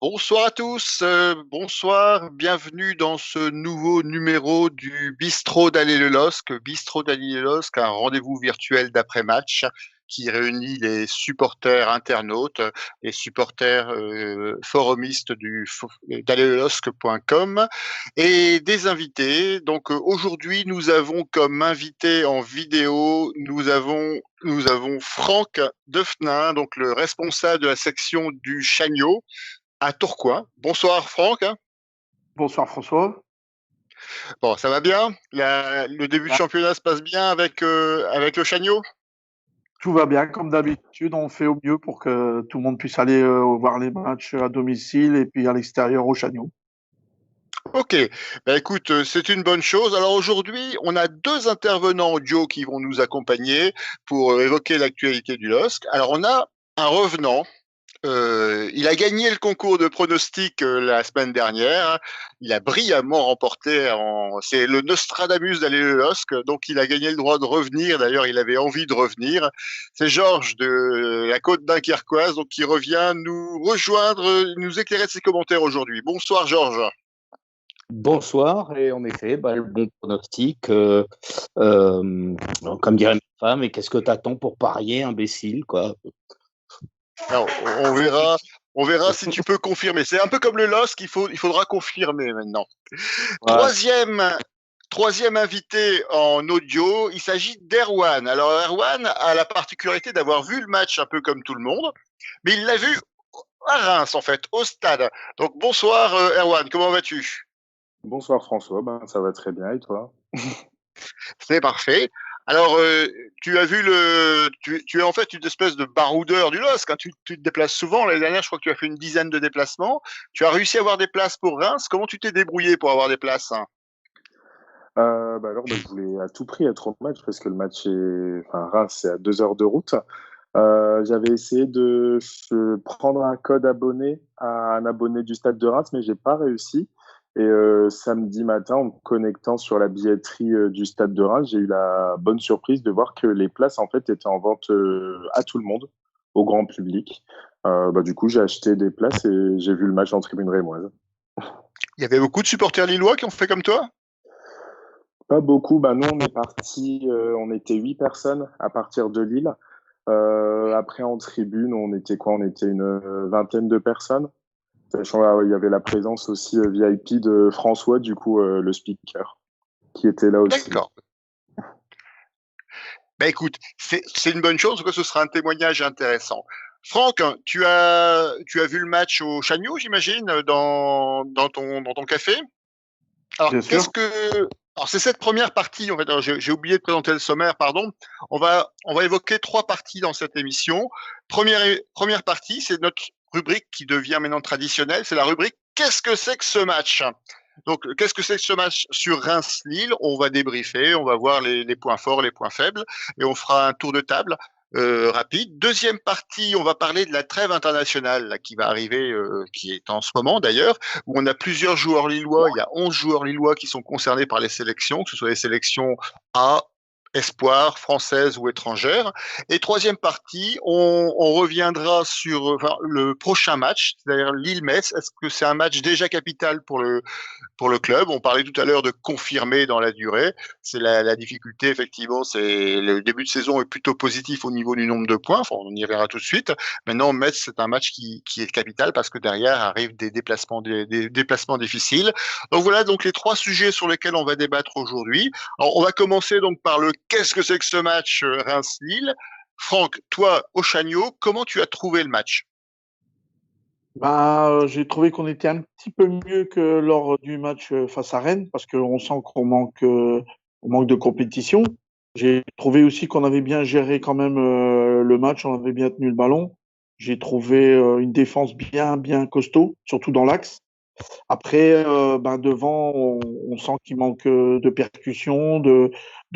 Bonsoir à tous, bonsoir, bienvenue dans ce nouveau numéro du Bistrot d'Aller le LOSC. Bistrot d'Aller le LOSC, un rendez-vous virtuel d'après-match qui réunit les supporters internautes, les supporters forumistes d'allerlelosc.com et des invités. Donc aujourd'hui, nous avons comme invité en vidéo, nous avons Franck Defenin, donc le responsable de la section du Chagno à Tourcoing. Bonsoir Franck. Bonsoir François. Bon, ça va bien? Le début de Ah, championnat se passe bien avec le Chagno? tout va bien comme d'habitude, on fait au mieux pour que tout le monde puisse aller voir les matchs à domicile et puis à l'extérieur au Chagnon. Ok, ben écoute, c'est une bonne chose. Alors aujourd'hui, on a deux intervenants audio qui vont nous accompagner pour évoquer l'actualité du LOSC. Alors on a un revenant. Il a gagné le concours de pronostic la semaine dernière. Il a brillamment remporté. C'est le Nostradamus d'aller le LOSC, donc il a gagné le droit de revenir. D'ailleurs, il avait envie de revenir. C'est Georges de la côte dunkerquoise, donc qui revient nous rejoindre, nous éclairer de ses commentaires aujourd'hui. Bonsoir Georges. Bonsoir, et en effet, le bon pronostic, comme dirait ma femme, et qu'est-ce que t'attends pour parier, imbécile, quoi. Alors, on verra si tu peux confirmer. C'est un peu comme le LOSC, il faudra confirmer maintenant. Ouais. Troisième invité en audio, il s'agit d'Erwan. Alors Erwan a la particularité d'avoir vu le match un peu comme tout le monde, mais il l'a vu à Reims en fait, au stade. Donc bonsoir Erwan, comment vas-tu? Bonsoir François, ça va très bien et toi? C'est parfait. Alors tu as vu tu es en fait une espèce de baroudeur du LOSC, hein. Tu te déplaces souvent. L'année dernière, je crois que tu as fait une dizaine de déplacements. Tu as réussi à avoir des places pour Reims. Comment tu t'es débrouillé pour avoir des places, hein? Je voulais à tout prix être au match parce que le match enfin, Reims, c'est à 2 heures de route. J'avais essayé de prendre un code abonné à un abonné du Stade de Reims, mais j'ai pas réussi. Et samedi matin, en me connectant sur la billetterie du Stade de Reims, j'ai eu la bonne surprise de voir que les places en fait étaient en vente à tout le monde, au grand public. Du coup, j'ai acheté des places et j'ai vu le match en tribune rémoise. Il y avait beaucoup de supporters lillois qui ont fait comme toi? Pas beaucoup. Nous, on est parti, on était 8 personnes à partir de Lille. Après, en tribune, on était quoi? On était une vingtaine de personnes. Sachant il y avait la présence aussi VIP de François, du coup, le speaker, qui était là aussi. D'accord. Ben écoute, c'est une bonne chose parce que ce sera un témoignage intéressant. Franck, tu as vu le match au Chagno, j'imagine, dans ton café. Alors, Bien sûr. alors c'est cette première partie, en fait. Alors, j'ai oublié de présenter le sommaire, pardon. On va évoquer trois parties dans cette émission. Première partie, c'est notre rubrique qui devient maintenant traditionnelle. C'est la rubrique Qu'est-ce que c'est que ce match? Donc, qu'est-ce que c'est que ce match sur Reims-Lille? On va débriefer, on va voir les points forts, les points faibles, et on fera un tour de table rapide. Deuxième partie, on va parler de la trêve internationale là, qui va arriver, qui est en ce moment d'ailleurs, où on a plusieurs joueurs lillois. Il y a 11 joueurs lillois qui sont concernés par les sélections, que ce soit les sélections A, espoir, française ou étrangère. Et troisième partie, on reviendra sur le prochain match, c'est-à-dire Lille-Metz. Est-ce que c'est un match déjà capital pour le club? On parlait tout à l'heure de confirmer dans la durée. C'est la difficulté, effectivement, c'est le début de saison est plutôt positif au niveau du nombre de points. Enfin, on y verra tout de suite. Maintenant, Metz, c'est un match qui est capital parce que derrière arrivent des déplacements difficiles. Donc voilà donc les trois sujets sur lesquels on va débattre aujourd'hui. Alors, on va commencer donc par le qu'est-ce que c'est que ce match Reims-Lille. Franck, toi, au Chagno, comment tu as trouvé le match? J'ai trouvé qu'on était un petit peu mieux que lors du match face à Rennes parce qu'on sent on manque de compétition. J'ai trouvé aussi qu'on avait bien géré quand même le match, on avait bien tenu le ballon. J'ai trouvé une défense bien costaud, surtout dans l'axe. Après, devant, on sent qu'il manque de percussion, de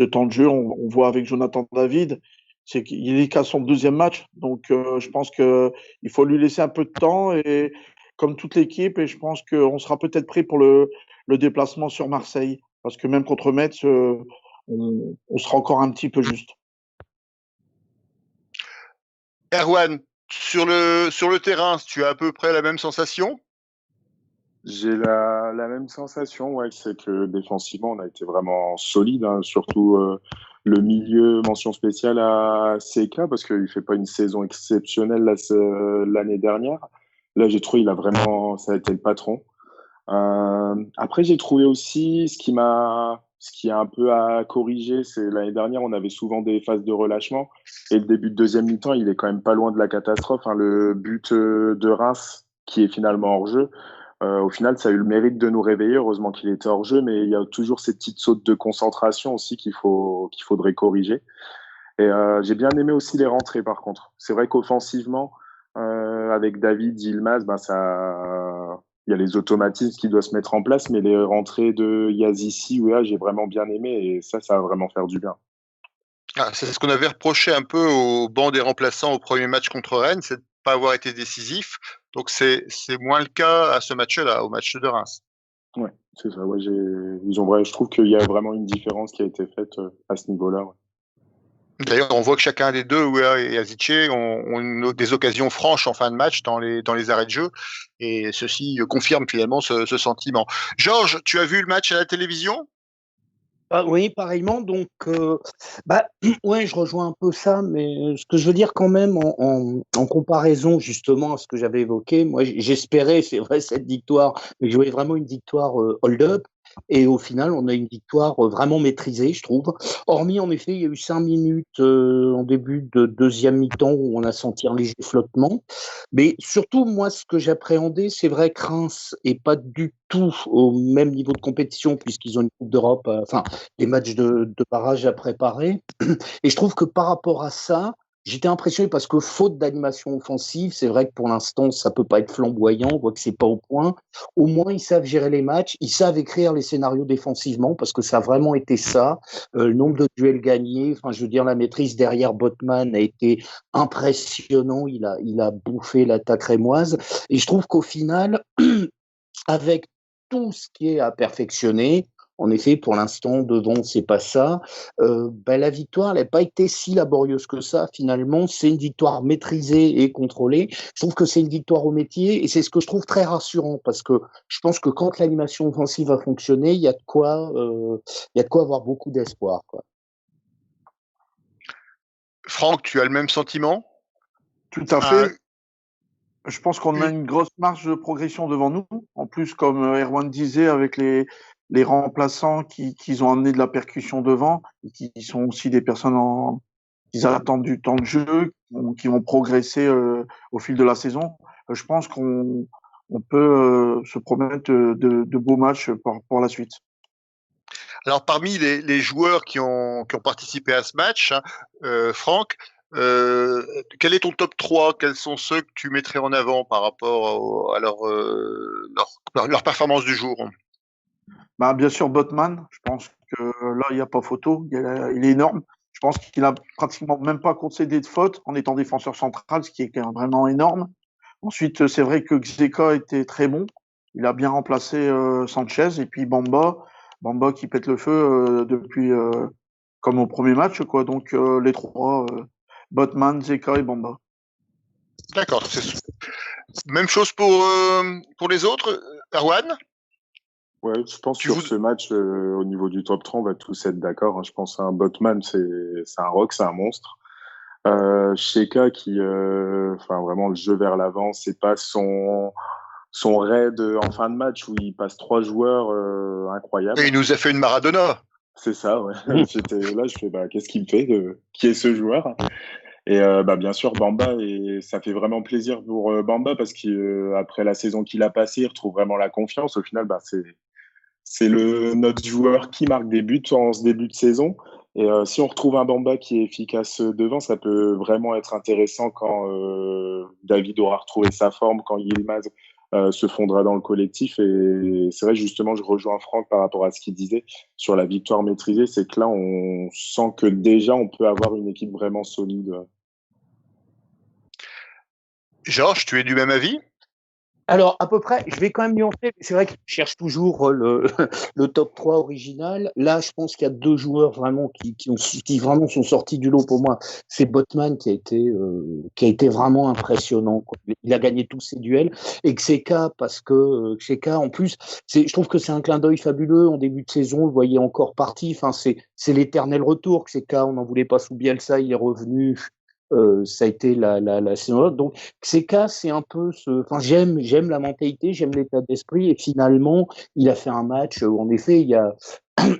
temps de jeu. On voit avec Jonathan David, c'est qu'il est qu'à son deuxième match. Donc, je pense qu'il faut lui laisser un peu de temps et comme toute l'équipe, et je pense qu'on sera peut-être prêt pour le déplacement sur Marseille. Parce que même contre Metz, on sera encore un petit peu juste. Erwan, sur le terrain, tu as à peu près la même sensation? J'ai la même sensation, ouais, c'est que défensivement, on a été vraiment solide, hein, surtout le milieu, mention spéciale à CK, parce qu'il fait pas une saison exceptionnelle l'année dernière. Là, j'ai trouvé, ça a été le patron. Après, j'ai trouvé aussi ce qui a un peu à corriger, c'est l'année dernière, on avait souvent des phases de relâchement, et le début de deuxième mi-temps, il est quand même pas loin de la catastrophe, hein. Le but de Reims, qui est finalement hors jeu, au final, ça a eu le mérite de nous réveiller. Heureusement qu'il était hors jeu, mais il y a toujours ces petites sautes de concentration aussi qu'il faudrait corriger. Et j'ai bien aimé aussi les rentrées, par contre. C'est vrai qu'offensivement, avec David, Yilmaz, il y a les automatismes qui doivent se mettre en place, mais les rentrées de Yazici, ouais, j'ai vraiment bien aimé, et ça va vraiment faire du bien. Ah, c'est ce qu'on avait reproché un peu au banc des remplaçants au premier match contre Rennes, c'est de ne pas avoir été décisif. Donc c'est moins le cas à ce match-là, au match de Reims. Ouais, c'est ça. Ouais, je trouve qu'il y a vraiment une différence qui a été faite à ce niveau-là. Ouais. D'ailleurs, on voit que chacun des deux, Ouéa et Aziche, ont des occasions franches en fin de match dans les arrêts de jeu. Et ceci confirme finalement ce sentiment. Georges, tu as vu le match à la télévision? Oui, pareillement. Donc, ouais, je rejoins un peu ça, mais ce que je veux dire quand même en comparaison justement à ce que j'avais évoqué, moi j'espérais, c'est vrai, cette victoire, mais je voulais vraiment une victoire hold-up. Et au final, on a une victoire vraiment maîtrisée, je trouve. Hormis, en effet, il y a eu 5 minutes en début de deuxième mi-temps où on a senti un léger flottement. Mais surtout, moi, ce que j'appréhendais, c'est vrai que Reims est pas du tout au même niveau de compétition puisqu'ils ont une Coupe d'Europe, des matchs de barrage à préparer. Et je trouve que par rapport à ça, j'étais impressionné parce que faute d'animation offensive, c'est vrai que pour l'instant, ça peut pas être flamboyant, on voit que c'est pas au point. Au moins, ils savent gérer les matchs, ils savent écrire les scénarios défensivement parce que ça a vraiment été ça. Le nombre de duels gagnés, enfin, je veux dire, la maîtrise derrière Botman a été impressionnant. Il a bouffé l'attaque rémoise. Et je trouve qu'au final, avec tout ce qui est à perfectionner. En effet, pour l'instant, devant, c'est pas ça. La victoire, elle n'a pas été si laborieuse que ça. Finalement, c'est une victoire maîtrisée et contrôlée. Je trouve que c'est une victoire au métier et c'est ce que je trouve très rassurant parce que je pense que quand l'animation offensive a fonctionné, il y a de quoi avoir beaucoup d'espoir, quoi. Franck, tu as le même sentiment? Tout à Ah, fait. Je pense qu'on a une grosse marge de progression devant nous. En plus, comme Erwan disait, avec les remplaçants qui ont amené de la percussion devant, et qui sont aussi des personnes qui attendent du temps de jeu, qui vont progresser au fil de la saison. Je pense qu'on peut se promettre de beaux matchs pour la suite. alors parmi les joueurs qui ont participé à ce match, hein, Franck, quel est ton top 3? Quels sont ceux que tu mettrais en avant par rapport à leur performance du jour? Bien sûr, Botman, je pense que là, il n'y a pas photo. Il est énorme. Je pense qu'il a pratiquement même pas concédé de faute en étant défenseur central, ce qui est quand même vraiment énorme. Ensuite, c'est vrai que Xeka était très bon. Il a bien remplacé Sanchez. Et puis Bamba qui pète le feu depuis comme au premier match, quoi. Donc les trois, Botman, Xeka et Bamba. D'accord. Même chose pour les autres. Erwan, Ouais, je pense tu sur vous... ce match, au niveau du top 3, on va tous être d'accord, hein. Je pense à un Botman, c'est un rock, c'est un monstre. Sheka qui, enfin vraiment le jeu vers l'avant, c'est pas son raid en fin de match où il passe trois joueurs incroyables. il nous a fait une Maradona. C'est ça, ouais. J'étais là, je fais qu'est-ce qu'il me fait, qui est ce joueur? Et bien sûr Bamba, et ça fait vraiment plaisir pour Bamba parce qu'après la saison qu'il a passée, il retrouve vraiment la confiance. Au final, c'est notre joueur qui marque des buts en ce début de saison. Et si on retrouve un Bamba qui est efficace devant, ça peut vraiment être intéressant quand David aura retrouvé sa forme, quand Yilmaz se fondra dans le collectif. Et c'est vrai, justement, je rejoins Franck par rapport à ce qu'il disait sur la victoire maîtrisée. C'est que là, on sent que déjà, on peut avoir une équipe vraiment solide. Georges, tu es du même avis? Alors, à peu près, je vais quand même nuancer. C'est vrai que je cherche toujours le top 3 original. Là, je pense qu'il y a deux joueurs vraiment qui vraiment sont sortis du lot pour moi. C'est Botman qui a été vraiment impressionnant, quoi. Il a gagné tous ses duels. Et Xheka, parce que Xheka, en plus, je trouve que c'est un clin d'œil fabuleux. En début de saison, vous le voyez encore parti. Enfin, c'est l'éternel retour. Xheka, on n'en voulait pas sous Bielsa, il est revenu. Ça a été la saison. Donc, Xheka, c'est un peu enfin, j'aime la mentalité, j'aime l'état d'esprit, et finalement, il a fait un match où, en effet, il y a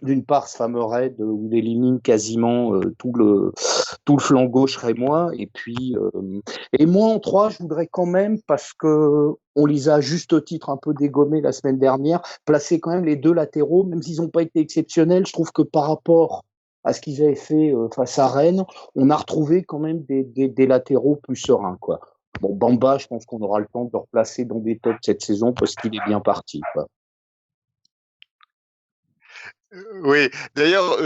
d'une part ce fameux raid où il élimine quasiment tout le flanc gauche rémois, et moi en 3, je voudrais quand même, parce que on les a à juste titre un peu dégommés la semaine dernière, placer quand même les deux latéraux, même s'ils n'ont pas été exceptionnels. Je trouve que par rapport à ce qu'ils avaient fait face à Rennes, on a retrouvé quand même des latéraux plus sereins, quoi. Bon, Bamba, je pense qu'on aura le temps de le replacer dans des tops cette saison parce qu'il est bien parti, quoi. Oui, d'ailleurs,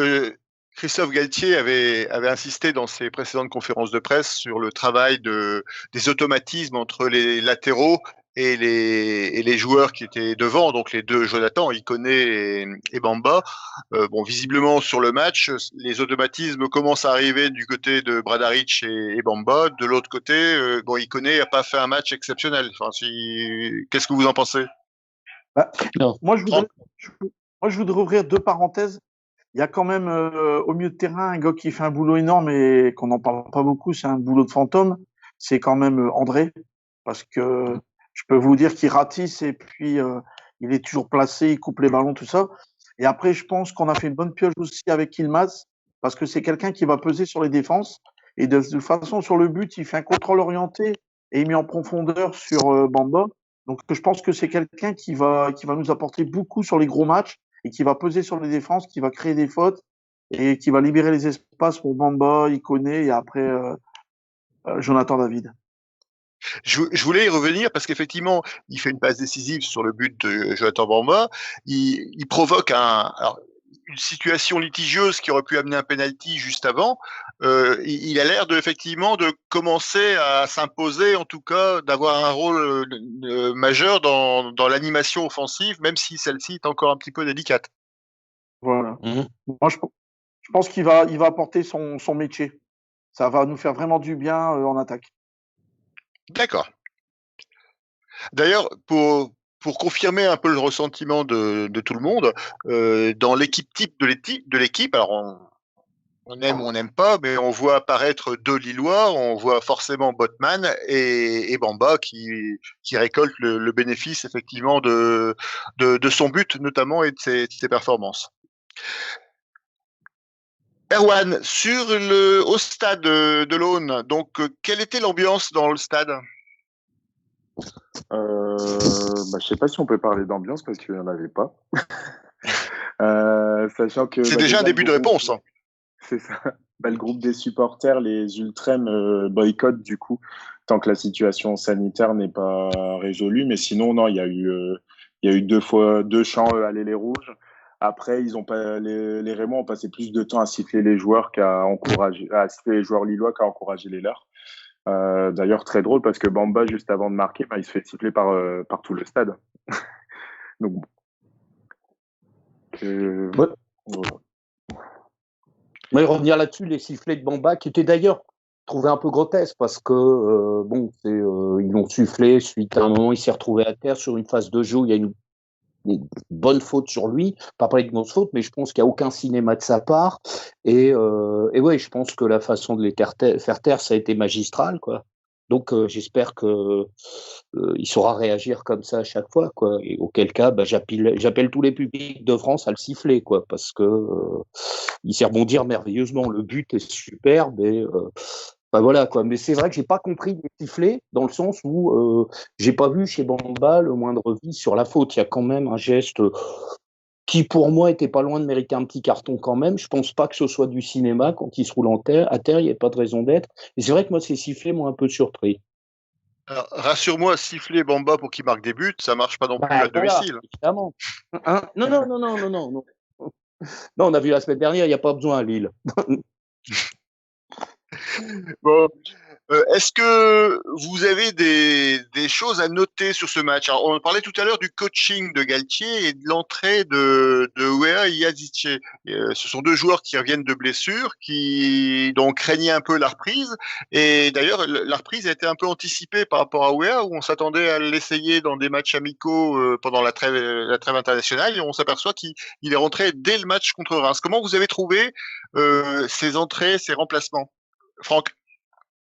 Christophe Galtier avait insisté dans ses précédentes conférences de presse sur le travail des automatismes entre les latéraux et les joueurs qui étaient devant, donc les deux Jonathan, Ikoné et Bamba. Bon, visiblement sur le match, les automatismes commencent à arriver du côté de Bradaric et Bamba. De l'autre côté, bon, Ikoné n'a pas fait un match exceptionnel. Enfin, qu'est-ce que vous en pensez? Bah, moi, je voudrais ouvrir deux parenthèses. Il y a quand même au milieu de terrain un gars qui fait un boulot énorme et qu'on n'en parle pas beaucoup, c'est un boulot de fantôme. C'est quand même André, parce que je peux vous dire qu'il ratisse et puis il est toujours placé, il coupe les ballons, tout ça. Et après, je pense qu'on a fait une bonne pioche aussi avec Yilmaz, parce que c'est quelqu'un qui va peser sur les défenses. Et de toute façon, sur le but, il fait un contrôle orienté et il met en profondeur sur Bamba. Donc, je pense que c'est quelqu'un qui va nous apporter beaucoup sur les gros matchs et qui va peser sur les défenses, qui va créer des fautes et qui va libérer les espaces pour Bamba, Ikoné et après Jonathan David. Je voulais y revenir parce qu'effectivement, il fait une passe décisive sur le but de Jonathan Bamba. Il provoque une situation litigieuse qui aurait pu amener un penalty juste avant. Il a l'air effectivement de commencer à s'imposer, en tout cas, d'avoir un rôle majeur dans l'animation offensive, même si celle-ci est encore un petit peu délicate. Voilà. Moi, je pense qu'il va apporter son métier. Ça va nous faire vraiment du bien en attaque. D'accord. D'ailleurs, pour confirmer un peu le ressentiment de tout le monde, dans l'équipe type de l'équipe, alors on aime ou on n'aime pas, mais on voit apparaître deux Lillois, on voit forcément Botman et Bamba qui récolte le bénéfice effectivement de son but notamment et de ses performances. Erwan, au stade de l'Aune, donc quelle était l'ambiance dans le stade? Je sais pas si on peut parler d'ambiance parce qu'il n'y en avait pas. Sachant que c'est déjà un début de réponse. Hein. C'est ça. Le groupe des supporters, les ultrêmes, boycottent du coup tant que la situation sanitaire n'est pas résolue. Mais sinon, non, il y a eu deux chants aller les rouges. Après, les Rémois ont passé plus de temps à siffler les joueurs à siffler les joueurs lillois qu'à encourager les leurs. D'ailleurs, très drôle parce que Bamba, juste avant de marquer, il se fait siffler par tout le stade. Donc, voilà. Mais revenir là-dessus, les sifflets de Bamba, qui étaient d'ailleurs trouvés un peu grotesques parce que ils l'ont sifflé suite à un moment, il s'est retrouvé à terre sur une phase de jeu où il y a une bonne faute sur lui, pas parler de grosse faute, mais je pense qu'il n'y a aucun cinéma de sa part. Et ouais, je pense que la façon de les faire taire, ça a été magistral, quoi. Donc j'espère que il saura réagir comme ça à chaque fois, quoi. Et auquel cas, j'appelle tous les publics de France à le siffler, quoi, parce que il sait rebondir merveilleusement. Le but est superbe et voilà, quoi. Mais c'est vrai que j'ai pas compris les sifflets dans le sens où j'ai pas vu chez Bamba le moindre vice sur la faute. Il y a quand même un geste qui pour moi était pas loin de mériter un petit carton quand même. Je pense pas que ce soit du cinéma quand il se roule à terre, il n'y a pas de raison d'être. Et c'est vrai que moi ces sifflets m'ont un peu surpris. Alors, rassure-moi, siffler Bamba pour qu'il marque des buts, ça marche pas non plus à domicile. Évidemment. Hein, non. Non, on a vu la semaine dernière, il n'y a pas besoin à Lille. Bon, Est-ce que vous avez des choses à noter sur ce match? Alors, on parlait tout à l'heure du coaching de Galtier et de l'entrée de Weah et Yazice. Ce sont deux joueurs qui reviennent de blessures, qui donc craignaient un peu la reprise. Et d'ailleurs, la reprise a été un peu anticipée par rapport à Weah, où on s'attendait à l'essayer dans des matchs amicaux pendant la trêve internationale, et on s'aperçoit qu'il est rentré dès le match contre Reims. Comment vous avez trouvé ces entrées, ces remplacements, Franck?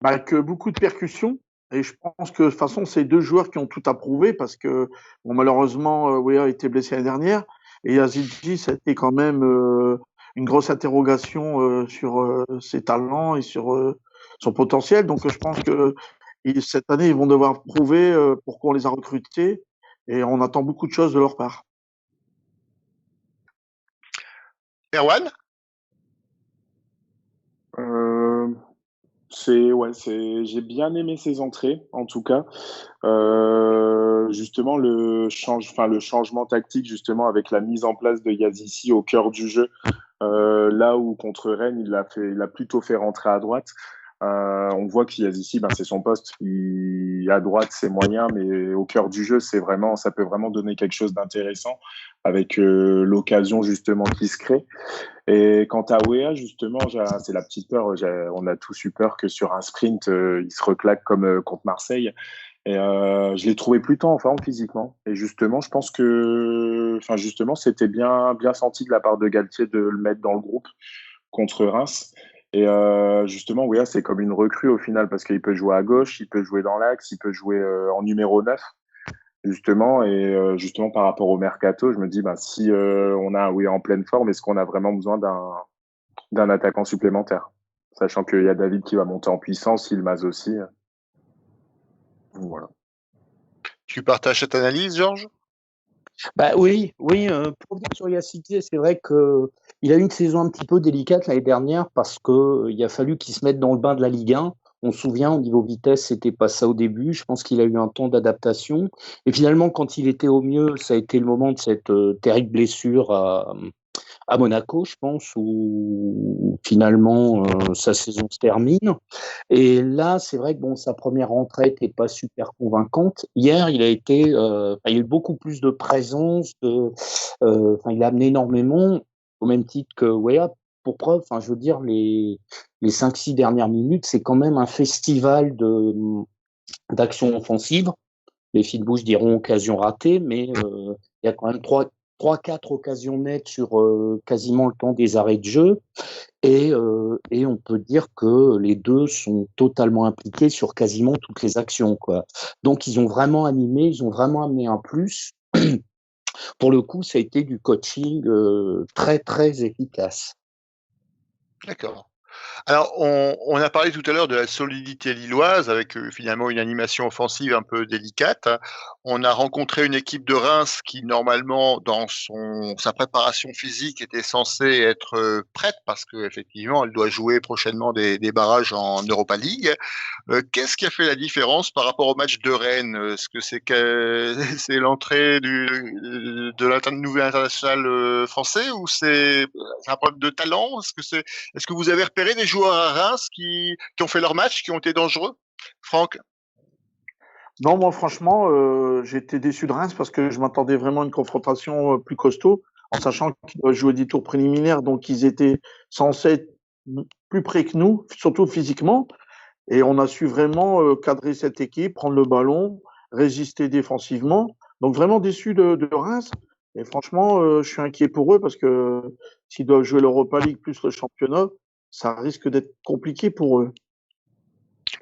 Avec beaucoup de percussions. Et je pense que de toute façon, c'est deux joueurs qui ont tout approuvé parce que bon, malheureusement, Weah a été blessé l'année dernière. Et Yazidji, ça a été quand même une grosse interrogation sur ses talents et sur son potentiel. Donc je pense que cette année, ils vont devoir prouver pourquoi on les a recrutés. Et on attend beaucoup de choses de leur part. Erwan? J'ai bien aimé ses entrées, en tout cas. Justement, le changement tactique, justement, avec la mise en place de Yazici au cœur du jeu, là où contre Rennes, il a plutôt fait rentrer à droite. On voit qu'Yazici, c'est son poste. À droite, c'est moyen, mais au cœur du jeu, ça peut vraiment donner quelque chose d'intéressant avec l'occasion justement qui se crée. Et quant à Weah, justement, c'est la petite peur. On a tous eu peur que sur un sprint, il se reclaque comme contre Marseille. Et je l'ai trouvé plutôt en forme physiquement. Et justement, je pense que, c'était bien senti de la part de Galtier de le mettre dans le groupe contre Reims. Et justement, Weah, c'est comme une recrue au final parce qu'il peut jouer à gauche, il peut jouer dans l'axe, il peut jouer en numéro 9. Justement, et justement par rapport au mercato, je me dis, si on a Weah en pleine forme, est-ce qu'on a vraiment besoin d'un attaquant supplémentaire? Sachant qu'il y a David qui va monter en puissance, Yilmaz aussi. Voilà. Tu partages cette analyse, Georges? Oui. Pour revenir sur Yazici, c'est vrai que il a eu une saison un petit peu délicate l'année dernière parce que il a fallu qu'il se mette dans le bain de la Ligue 1. On se souvient, au niveau vitesse, c'était pas ça au début. Je pense qu'il a eu un temps d'adaptation. Et finalement, quand il était au mieux, ça a été le moment de cette terrible blessure à Monaco, je pense, où finalement sa saison se termine. Et là, c'est vrai que sa première rentrée n'était pas super convaincante. Hier, il a eu beaucoup plus de présence, il a amené énormément, au même titre que Weah. Pour preuve, je veux dire, les 5-6 dernières minutes, c'est quand même un festival d'action offensive. Les filles de bouche diront occasion ratée, mais il y a quand même 3-4 occasions nettes sur quasiment le temps des arrêts de jeu. Et on peut dire que les deux sont totalement impliqués sur quasiment toutes les actions, quoi. Donc, ils ont vraiment animé, ils ont vraiment amené un plus. Pour le coup, ça a été du coaching très, très efficace. D'accord. Alors, on a parlé tout à l'heure de la solidité lilloise avec finalement une animation offensive un peu délicate. On a rencontré une équipe de Reims qui, normalement, dans sa préparation physique, était censée être prête parce qu'effectivement, elle doit jouer prochainement des barrages en Europa League. Qu'est-ce qui a fait la différence par rapport au match de Rennes? Est-ce que c'est l'entrée de nouvel international français ou c'est un problème de talent? Est-ce que vous avez repéré des joueurs à Reims qui ont fait leur match, qui ont été dangereux? Franck? Non, moi franchement, j'ai été déçu de Reims parce que je m'attendais vraiment à une confrontation plus costaud, en sachant qu'ils doivent jouer des tours préliminaires, donc ils étaient censés être plus près que nous, surtout physiquement. Et on a su vraiment cadrer cette équipe, prendre le ballon, résister défensivement. Donc vraiment déçu de Reims. Et franchement, je suis inquiet pour eux parce que s'ils doivent jouer l'Europa League plus le championnat, ça risque d'être compliqué pour eux.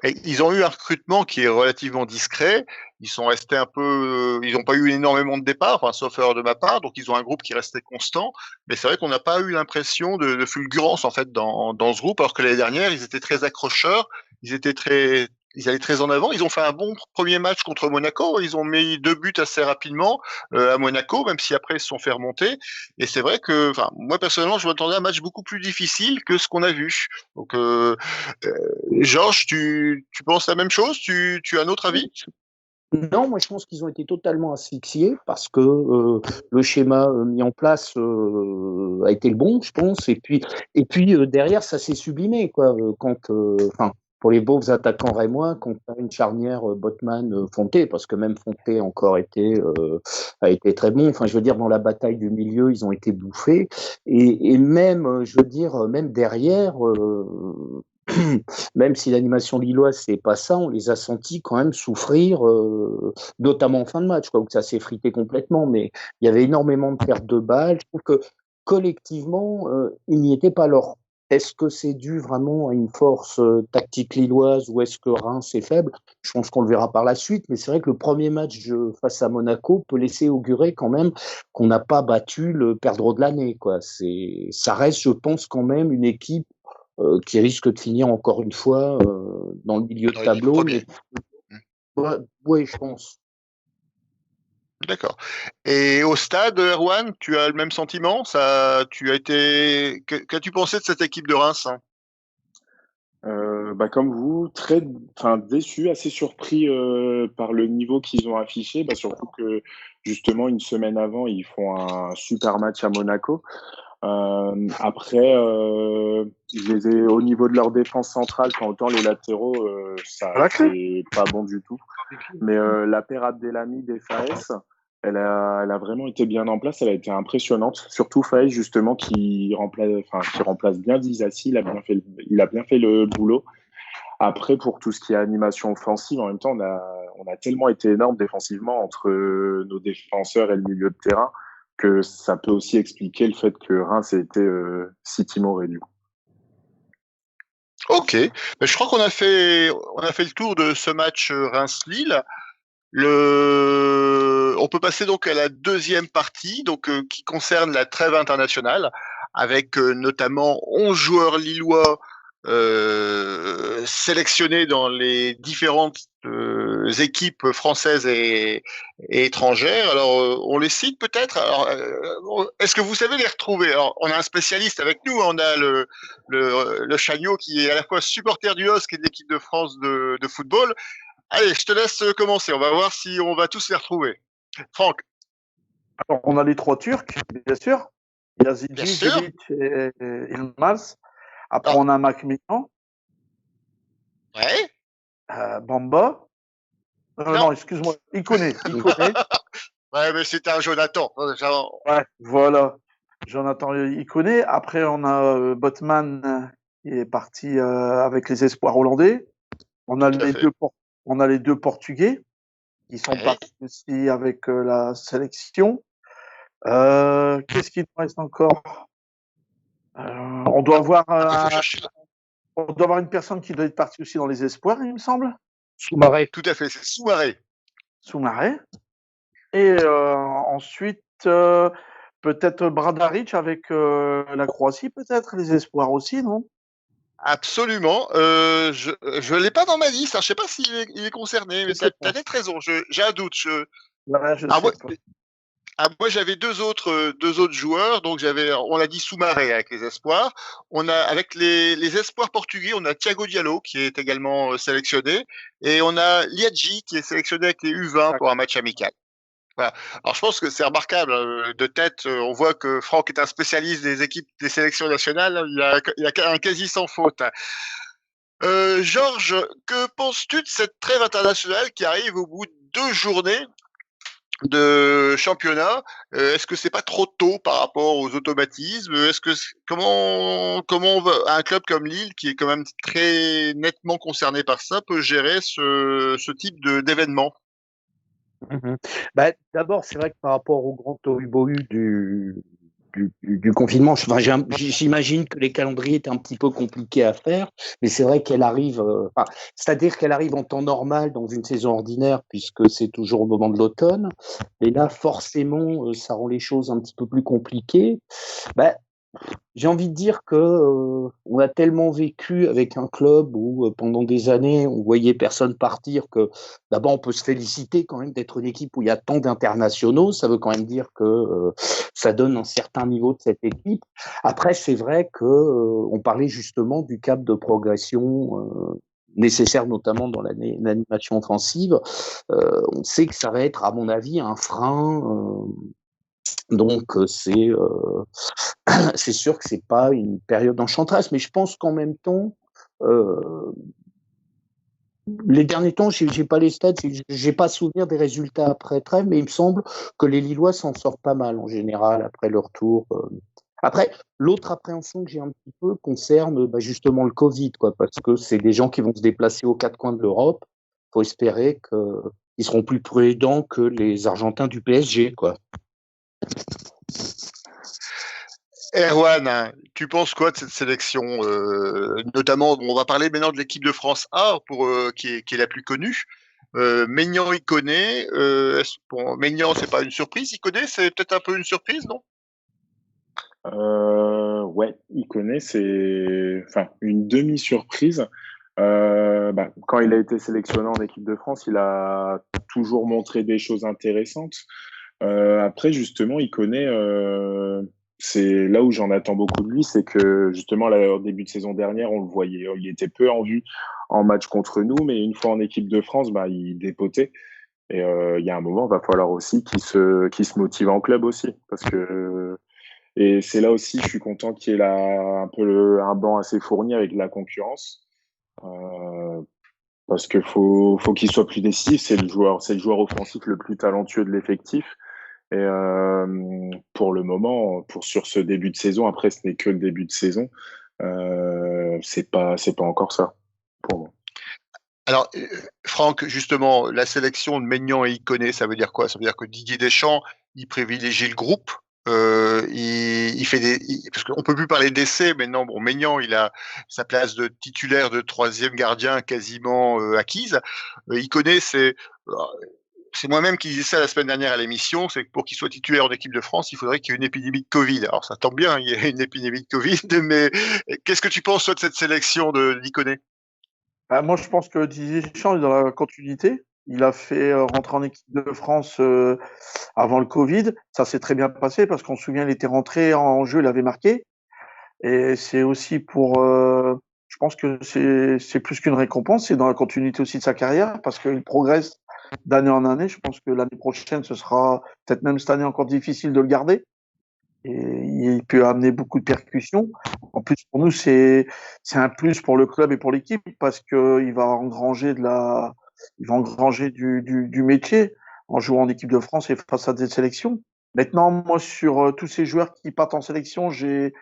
Et ils ont eu un recrutement qui est relativement discret. Ils sont restés un peu, ils n'ont pas eu énormément de départs, sauf erreur de ma part. Donc ils ont un groupe qui restait constant. Mais c'est vrai qu'on n'a pas eu l'impression de fulgurance en fait dans ce groupe, alors que l'année dernière ils étaient très accrocheurs, ils allaient très en avant. Ils ont fait un bon premier match contre Monaco. Ils ont mis 2 buts assez rapidement à Monaco, même si après ils se sont fait remonter. Et c'est vrai que, moi personnellement, je m'attendais à un match beaucoup plus difficile que ce qu'on a vu. Donc, Georges, tu penses la même chose? Tu as un autre avis? Non, moi je pense qu'ils ont été totalement asphyxiés parce que le schéma mis en place a été le bon, je pense. Et puis derrière, ça s'est sublimé, quoi. pour les beaux attaquants rémois qu'on a une charnière Botman-Fonté, parce que même Fonté a été très bon. Enfin, je veux dire, dans la bataille du milieu, ils ont été bouffés. Et même, je veux dire, même derrière, même si l'animation lilloise, c'est pas ça, on les a sentis quand même souffrir, notamment en fin de match, quoi, où ça s'est frité complètement. Mais il y avait énormément de pertes de balles. Je trouve que collectivement, ils n'y étaient pas. Alors, est-ce que c'est dû vraiment à une force tactique lilloise ou est-ce que Reims est faible? Je pense qu'on le verra par la suite, mais c'est vrai que le premier match face à Monaco peut laisser augurer quand même qu'on n'a pas battu le perdreau de l'année, quoi. Ça reste, je pense, quand même une équipe qui risque de finir encore une fois dans le milieu de tableau. Mais ouais, je pense. D'accord. Et au stade, Erwan, tu as le même sentiment? Qu'as-tu pensé de cette équipe de Reims, hein? Comme vous, déçu, assez surpris par le niveau qu'ils ont affiché, surtout que justement une semaine avant, ils font un super match à Monaco. Après, je les ai au niveau de leur défense centrale, quand autant les latéraux, c'est pas bon du tout. Mais la paire Abdelhamid et Faes, elle a vraiment été bien en place, elle a été impressionnante. Surtout Faes, justement, qui remplace bien Disasi, il a bien fait le boulot. Après, pour tout ce qui est animation offensive, en même temps, on a tellement été énorme défensivement entre nos défenseurs et le milieu de terrain que ça peut aussi expliquer le fait que Reims ait été si timoré du coup. Ok, je crois qu'on a fait le tour de ce match Reims-Lille. On peut passer donc à la deuxième partie, donc qui concerne la trêve internationale, avec notamment 11 joueurs lillois sélectionnés dans les différentes équipes françaises et étrangères. Alors, on les cite peut-être. Alors, est-ce que vous savez les retrouver? Alors, on a un spécialiste avec nous. On a le Chagnot qui est à la fois supporter du LOSC et de l'équipe de France de football. Allez, je te laisse commencer. On va voir si on va tous les retrouver. Franck. Alors, on a les trois Turcs, bien sûr. Il y a Zidji, sûr. Jelic et Yilmaz. Après, on a Macmillan. Ouais. Bamba. Non, excuse-moi. Iconé. Ouais, mais c'était un Jonathan. Ouais, voilà. Jonathan Iconé. Après, on a Botman qui est parti avec les espoirs hollandais. On a les deux Portugais qui sont partis aussi avec la sélection. Qu'est-ce qu'il nous reste encore? On doit avoir une personne qui doit être partie aussi dans les espoirs, il me semble. Soumaré. Tout à fait, c'est Soumaré. Et ensuite, peut-être Bradaric avec la Croatie, peut-être, les espoirs aussi, non? Absolument. Je l'ai pas dans ma liste. Je sais pas s'il est concerné, mais t'as peut-être raison. J'ai un doute. Je sais pas. Moi, j'avais deux autres joueurs. Donc, on l'a dit Soumaré avec les espoirs. On a, avec les espoirs portugais, on a Thiago Diallo qui est également sélectionné. Et on a Liadji qui est sélectionné avec les U20 pour un match amical. Voilà. Alors, je pense que c'est remarquable. De tête, on voit que Franck est un spécialiste des équipes des sélections nationales. Il a un quasi sans faute. Georges, que penses-tu de cette trêve internationale qui arrive au bout de 2 journées de championnat? Est-ce que c'est pas trop tôt par rapport aux automatismes? Comment un club comme Lille, qui est quand même très nettement concerné par ça, peut gérer ce type d'événement? D'abord, c'est vrai que par rapport au grand tohu-bohu du confinement, j'imagine que les calendriers étaient un petit peu compliqués à faire, mais c'est vrai qu'elle arrive, c'est-à-dire qu'elle arrive en temps normal dans une saison ordinaire, puisque c'est toujours au moment de l'automne, et là, forcément, ça rend les choses un petit peu plus compliquées. J'ai envie de dire que on a tellement vécu avec un club où pendant des années on voyait personne partir, que d'abord on peut se féliciter quand même d'être une équipe où il y a tant d'internationaux. Ça veut quand même dire que ça donne un certain niveau de cette équipe. Après, c'est vrai que on parlait justement du cap de progression nécessaire, notamment dans l'animation offensive. On sait que ça va être, à mon avis, un frein. Donc c'est sûr que c'est pas une période enchanteresse, mais je pense qu'en même temps, Les derniers temps, j'ai pas les stats, j'ai pas souvenir des résultats après trêve, mais il me semble que les Lillois s'en sortent pas mal en général après leur tour. Après, l'autre appréhension que j'ai un petit peu concerne justement le Covid, quoi, parce que c'est des gens qui vont se déplacer aux quatre coins de l'Europe. Faut espérer qu'ils seront plus prudents que les Argentins du PSG, quoi. Erwan, hein, tu penses quoi de cette sélection notamment, on va parler maintenant de l'équipe de France A qui est la plus connue. Maignan, il connaît. Maignan, c'est pas une surprise. Il connaît, c'est peut-être un peu une surprise, non? Ouais, il connaît, c'est enfin une demi-surprise. Quand il a été sélectionné en équipe de France, il a toujours montré des choses intéressantes. Après, justement, il connaît. C'est là où j'en attends beaucoup de lui, c'est que justement, là, au début de saison dernière, on le voyait, il était peu en vue en match contre nous, mais une fois en équipe de France, il dépotait. Et il y a un moment, il va falloir aussi qu'il se motive en club aussi, parce que et c'est là aussi, je suis content qu'il y ait là un peu un banc assez fourni avec de la concurrence. Euh, Parce que faut qu'il soit plus décisif. C'est le joueur offensif le plus talentueux de l'effectif. Et pour le moment, sur ce début de saison, après ce n'est que le début de saison, c'est pas encore ça pour moi. Alors, Franck, justement, la sélection de Maignan et Iconé, ça veut dire quoi? Ça veut dire que Didier Deschamps, il privilégie le groupe. Il fait parce qu'on peut plus parler d'essai maintenant. Bon, Maignan, il a sa place de titulaire de troisième gardien quasiment acquise. Iconé, c'est moi-même qui disais ça la semaine dernière à l'émission, c'est que pour qu'il soit titulaire en équipe de France, il faudrait qu'il y ait une épidémie de Covid. Alors ça tombe bien, il y a une épidémie de Covid, mais qu'est-ce que tu penses toi de cette sélection d'Iconé? Moi, je pense que Didier Deschamps est dans la continuité. Il a fait rentrer en équipe de France avant le Covid. Ça s'est très bien passé parce qu'on se souvient, il était rentré en jeu, il avait marqué. Et c'est aussi je pense que c'est plus qu'une récompense, c'est dans la continuité aussi de sa carrière parce qu'il progresse d'année en année. Je pense que l'année prochaine, ce sera peut-être même cette année encore difficile de le garder. Et il peut amener beaucoup de percussions. En plus, pour nous, c'est un plus pour le club et pour l'équipe parce que il va engranger du métier en jouant en équipe de France et face à des sélections. Maintenant, moi, sur tous ces joueurs qui partent en sélection, j'ai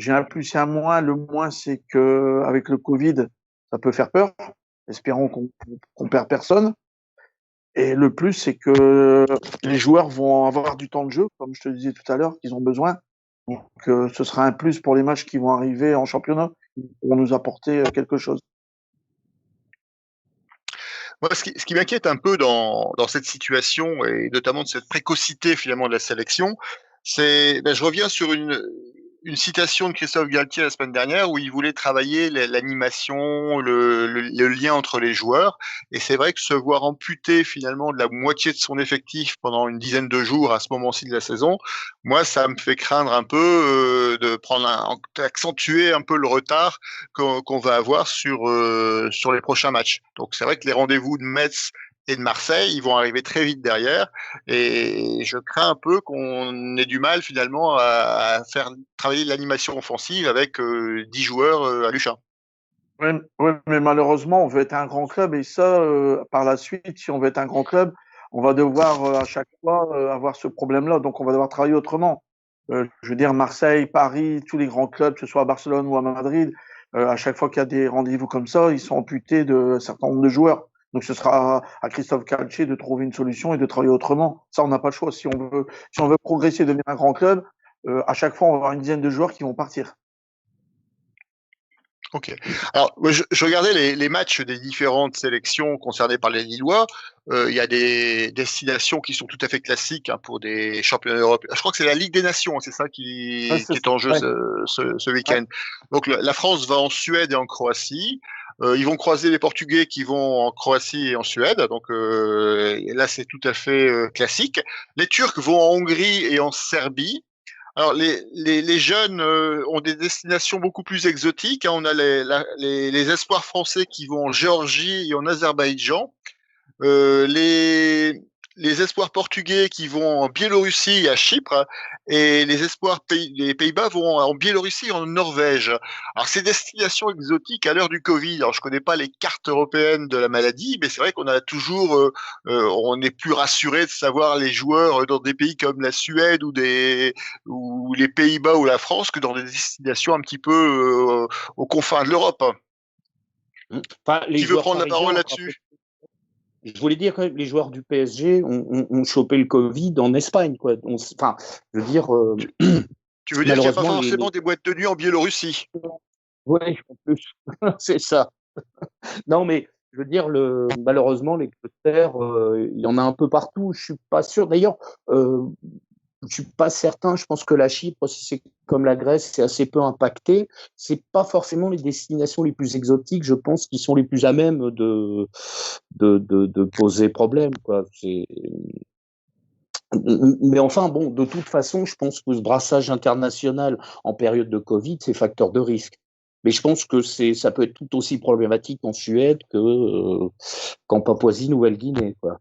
un plus et un moins. Le moins, c'est que avec le Covid, ça peut faire peur. Espérons qu'on perd personne. Et le plus, c'est que les joueurs vont avoir du temps de jeu, comme je te disais tout à l'heure, qu'ils ont besoin. Donc, ce sera un plus pour les matchs qui vont arriver en championnat. Ils pourront nous apporter quelque chose. Moi, ce qui m'inquiète un peu dans cette situation, et notamment de cette précocité finalement de la sélection, je reviens sur une citation de Christophe Galtier la semaine dernière où il voulait travailler l'animation, le lien entre les joueurs. Et c'est vrai que se voir amputé finalement de la moitié de son effectif pendant une dizaine de jours à ce moment-ci de la saison, moi, ça me fait craindre un peu de accentuer un peu le retard qu'on va avoir sur les prochains matchs. Donc c'est vrai que les rendez-vous de Metz et de Marseille, ils vont arriver très vite derrière. Et je crains un peu qu'on ait du mal finalement à faire travailler l'animation offensive avec 10 joueurs à Luchin. Ouais, ouais, mais malheureusement, on veut être un grand club et ça, par la suite, si on veut être un grand club, on va devoir à chaque fois avoir ce problème-là. Donc, on va devoir travailler autrement. Je veux dire, Marseille, Paris, tous les grands clubs, que ce soit à Barcelone ou à Madrid, à chaque fois qu'il y a des rendez-vous comme ça, ils sont amputés de un certain nombre de joueurs. Donc, ce sera à Christophe Galtier de trouver une solution et de travailler autrement. Ça, on n'a pas le choix. Si on veut progresser et devenir un grand club, à chaque fois, on va avoir une dizaine de joueurs qui vont partir. Ok. Alors, je regardais les matchs des différentes sélections concernées par les Lillois. Il y a des destinations qui sont tout à fait classiques pour des championnats d'Europe. Je crois que c'est la Ligue des Nations, c'est ça qui est en jeu ce week-end. Donc, la France va en Suède et en Croatie. Ils vont croiser les Portugais qui vont en Croatie et en Suède. Donc là, c'est tout à fait classique. Les Turcs vont en Hongrie et en Serbie. Alors, les jeunes ont des destinations beaucoup plus exotiques. On a les espoirs français qui vont en Géorgie et en Azerbaïdjan. Les les espoirs portugais qui vont en Biélorussie et à Chypre, et les espoirs les Pays-Bas vont en Biélorussie et en Norvège. Alors, ces destinations exotiques à l'heure du Covid. Alors, je connais pas les cartes européennes de la maladie, mais c'est vrai qu'on a toujours, on est plus rassuré de savoir les joueurs dans des pays comme la Suède ou les Pays-Bas ou la France que dans des destinations un petit peu aux confins de l'Europe. Enfin, les Qui veut joueurs prendre la parole parisiens, là-dessus? je voulais dire que les joueurs du PSG ont chopé le Covid en Espagne, quoi. Enfin, je veux dire, Tu veux dire qu'il n'y a pas malheureusement, forcément des boîtes de nuit en Biélorussie? ouais, en plus, c'est ça. Non, mais je veux dire, malheureusement, l'Angleterre, il y en a un peu partout. Je suis pas sûr. D'ailleurs, je suis pas certain. Je pense que la Chypre, si c'est comme la Grèce, c'est assez peu impacté. C'est pas forcément les destinations les plus exotiques, je pense, qui sont les plus à même de poser problème, quoi. Mais enfin, bon, de toute façon, je pense que ce brassage international en période de Covid, c'est facteur de risque. Mais je pense que ça peut être tout aussi problématique en Suède qu'en Papouasie-Nouvelle-Guinée, quoi.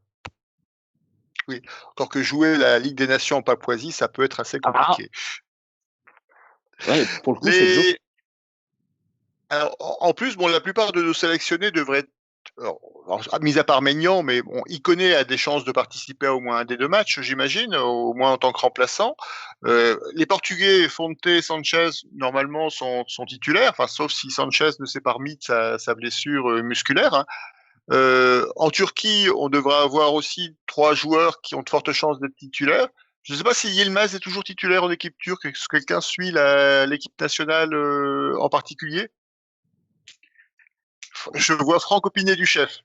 Oui, encore que jouer la Ligue des Nations en Papouasie, ça peut être assez Ah, compliqué. ouais, pour le coup, c'est exotique. Alors, en plus, bon, la plupart de nos sélectionnés devraient être, mis à part Maignan, mais bon, Iconé a des chances de participer à au moins un des deux matchs, j'imagine, au moins en tant que remplaçant. Les Portugais, Fonte, Sanchez, normalement, sont titulaires, enfin, sauf si Sanchez ne s'est pas remis de sa blessure musculaire, hein. En Turquie, on devra avoir aussi 3 joueurs qui ont de fortes chances d'être titulaires. Je ne sais pas si Yilmaz est toujours titulaire en équipe turque. Est-ce que quelqu'un suit l'équipe nationale en particulier? Je vois Franck opiner du chef.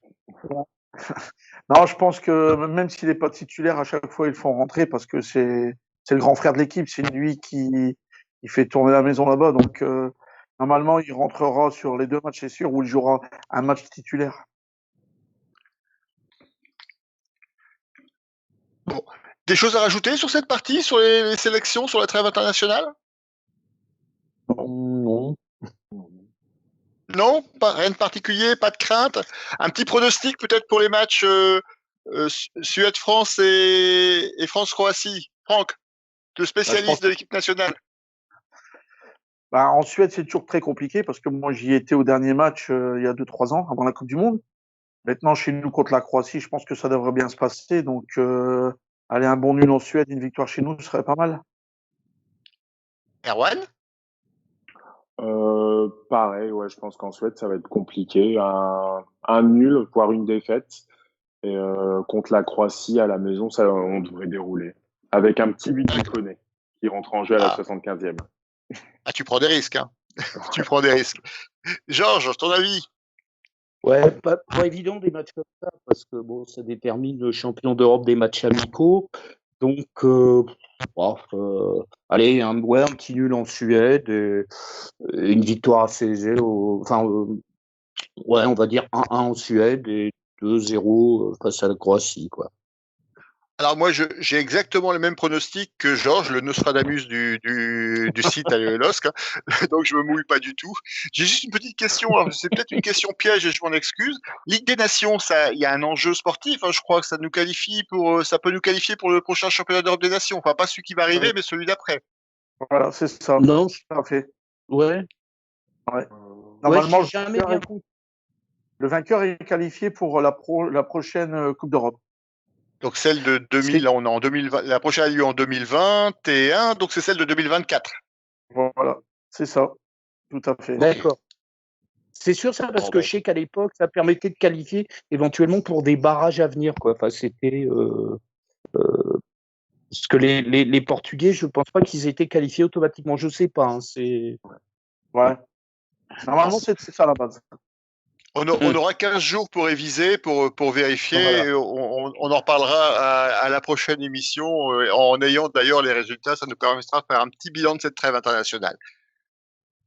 Non, je pense que même s'il n'est pas titulaire, à chaque fois, ils le font rentrer parce que c'est le grand frère de l'équipe. C'est lui qui fait tourner la maison là-bas. Donc, normalement, il rentrera sur les 2 matchs, c'est sûr, où il jouera un match titulaire. Bon. Des choses à rajouter sur cette partie, sur les sélections, sur la trêve internationale? Non. Non, rien de particulier, pas de crainte. Un petit pronostic peut-être pour les matchs Suède-France et France-Croatie. Franck, le spécialiste de l'équipe nationale. En Suède, c'est toujours très compliqué parce que moi, j'y étais au dernier match il y a 2-3 ans, avant la Coupe du Monde. Maintenant, chez nous contre la Croatie, je pense que ça devrait bien se passer. Donc, aller un bon nul en Suède, une victoire chez nous, ce serait pas mal. Erwan? Pareil, ouais, je pense qu'en Suède, ça va être compliqué. Un nul, voire une défaite. Et contre la Croatie à la maison, ça, on devrait dérouler. Avec un petit but d'Iconé qui rentre en jeu à la 75e. Ah, tu prends des risques, hein. Tu prends des risques. Georges, ton avis? Ouais, pas évident des matchs comme ça, parce que bon, ça détermine le champion d'Europe des matchs amicaux. Donc, allez, un petit nul en Suède, et une victoire assez légère, on va dire 1-1 en Suède et 2-0 face à la Croatie, quoi. Alors moi, j'ai exactement le même pronostic que Georges, le Nostradamus du site à LOSC, hein. Donc je me mouille pas du tout. J'ai juste une petite question, c'est peut-être une question piège et je m'en excuse. Ligue des Nations, il y a un enjeu sportif, hein, je crois que ça peut nous qualifier pour le prochain championnat d'Europe des Nations. Enfin, pas celui qui va arriver, mais celui d'après. Voilà, c'est ça. Non, tout à fait. Ouais. Normalement, j'ai jamais bien compris. Le vainqueur est qualifié pour la prochaine Coupe d'Europe. Donc celle de 2000, là on est en 2020, la prochaine a lieu en 2021, donc c'est celle de 2024. Voilà, c'est ça, tout à fait. D'accord. C'est sûr ça, parce que je sais qu'à l'époque, ça permettait de qualifier éventuellement pour des barrages à venir, quoi. Enfin, c'était parce que les Portugais, je pense pas qu'ils étaient qualifiés automatiquement. Je sais pas. Hein, ouais. Normalement, c'est ça la base. On aura 15 jours pour réviser, pour vérifier. Voilà. Et on en reparlera à la prochaine émission en ayant d'ailleurs les résultats. Ça nous permettra de faire un petit bilan de cette trêve internationale.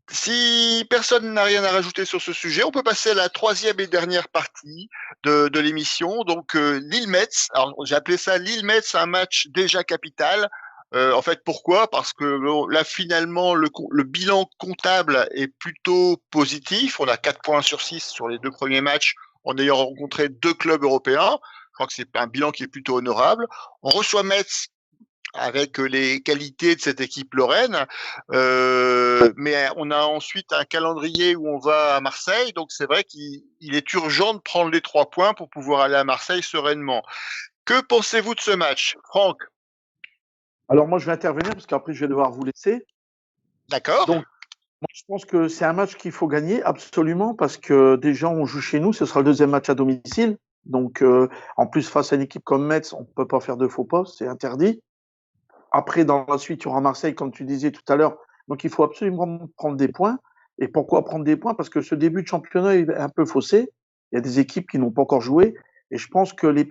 Si personne n'a rien à rajouter sur ce sujet, on peut passer à la troisième et dernière partie de l'émission. Donc Lille-Metz. Alors j'ai appelé ça Lille-Metz, un match déjà capital. En fait, pourquoi? Parce que là, finalement, le bilan comptable est plutôt positif. On a 4 points sur 6 sur les 2 premiers matchs en ayant rencontré 2 clubs européens. crois que c'est un bilan qui est plutôt honorable. On reçoit Metz avec les qualités de cette équipe lorraine, mais on a ensuite un calendrier où on va à Marseille, donc c'est vrai qu'il est urgent de prendre les 3 points pour pouvoir aller à Marseille sereinement. Que pensez-vous de ce match, Franck? Alors moi, je vais intervenir parce qu'après, je vais devoir vous laisser. D'accord. Donc, moi, je pense que c'est un match qu'il faut gagner absolument parce que déjà, on joue chez nous. Ce sera le deuxième match à domicile. Donc, en plus, face à une équipe comme Metz, on ne peut pas faire de faux pas. C'est interdit. Après, dans la suite, il y aura Marseille, comme tu disais tout à l'heure. Donc, il faut absolument prendre des points. Et pourquoi prendre des points? Parce que ce début de championnat est un peu faussé. Il y a des équipes qui n'ont pas encore joué. Et je pense que les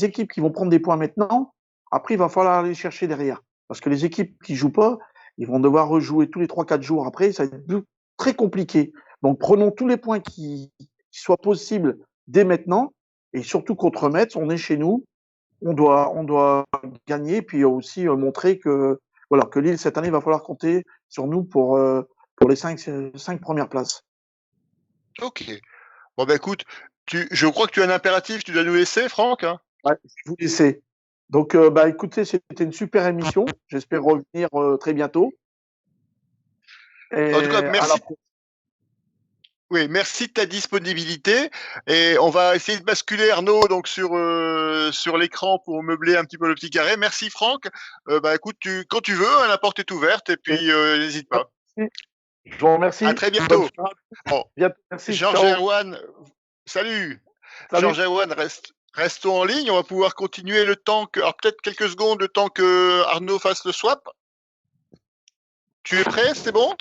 équipes qui vont prendre des points maintenant, après, il va falloir aller chercher derrière. Parce que les équipes qui jouent pas, ils vont devoir rejouer tous les 3-4 jours après. Ça va être très compliqué. Donc, prenons tous les points qui soient possibles dès maintenant. Et surtout contre Metz, on est chez nous. On doit gagner, puis aussi montrer que Lille cette année il va falloir compter sur nous pour les 5 premières places. Ok. Bon ben écoute, je crois que tu as un impératif, tu dois nous laisser, Franck. Hein. Ouais, je vous laisser. Donc écoutez, c'était une super émission. J'espère revenir très bientôt. Et en tout cas, merci. Oui, merci de ta disponibilité et on va essayer de basculer Arnaud donc sur l'écran pour meubler un petit peu le petit carré. Merci Franck. Écoute, quand tu veux, hein, la porte est ouverte et puis n'hésite pas. Je vous remercie. À très bientôt. Bon. Merci. Georges Erwan, salut. Georges Erwan, restons en ligne. On va pouvoir continuer le temps alors peut-être quelques secondes le temps que Arnaud fasse le swap. Tu es prêt? C'est bon?